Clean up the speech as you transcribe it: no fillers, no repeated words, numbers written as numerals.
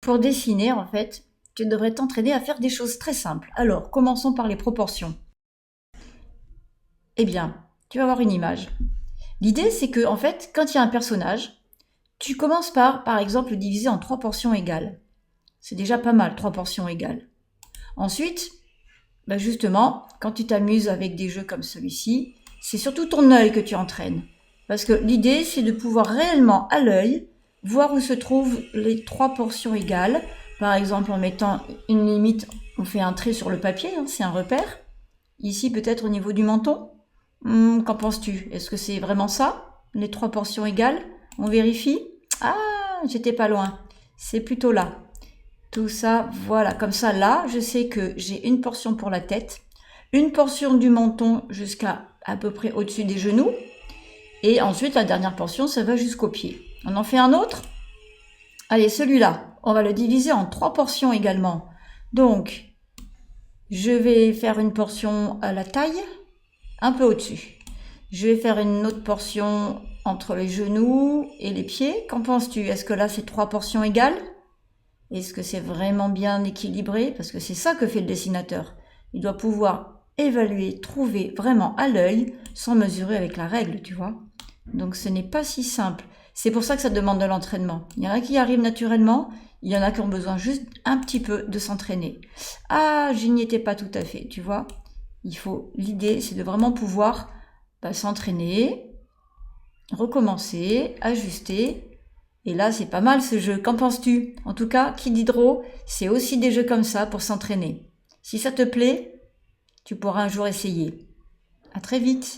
pour dessiner, en fait, tu devrais t'entraîner à faire des choses très simples. Alors, commençons par les proportions. Eh bien, tu vas avoir une image. L'idée, c'est que, en fait, quand il y a un personnage, tu commences par exemple, le diviser en 3 portions égales. C'est déjà pas mal, 3 portions égales. Ensuite, justement, quand tu t'amuses avec des jeux comme celui-ci, c'est surtout ton œil que tu entraînes. Parce que l'idée, c'est de pouvoir réellement, à l'œil, voir où se trouvent les 3 portions égales. Par exemple, en mettant une limite, on fait un trait sur le papier, c'est un repère. Ici, peut-être au niveau du menton. Qu'en penses-tu? Est-ce que c'est vraiment ça? Les 3 portions égales? On vérifie? Ah, j'étais pas loin. C'est plutôt là. Tout ça, voilà. Comme ça, là, je sais que j'ai une portion pour la tête, une portion du menton jusqu'à à peu près au-dessus des genoux. Et ensuite, la dernière portion, ça va jusqu'aux pieds. On en fait un autre? Allez, celui-là, on va le diviser en 3 portions également. Donc, je vais faire une portion à la taille, un peu au-dessus. Je vais faire une autre portion entre les genoux et les pieds. Qu'en penses-tu? Est-ce que là, c'est 3 portions égales? Est-ce que c'est vraiment bien équilibré? Parce que c'est ça que fait le dessinateur. Il doit pouvoir évaluer, trouver vraiment à l'œil, sans mesurer avec la règle, tu vois. Donc ce n'est pas si simple. C'est pour ça que ça demande de l'entraînement. Il y en a qui y arrivent naturellement, il y en a qui ont besoin juste un petit peu de s'entraîner. Ah, je n'y étais pas tout à fait, tu vois. L'idée, c'est de vraiment pouvoir s'entraîner, recommencer, ajuster. Et là, c'est pas mal ce jeu. Qu'en penses-tu? En tout cas, Kid Hydro, c'est aussi des jeux comme ça pour s'entraîner. Si ça te plaît, tu pourras un jour essayer. À très vite.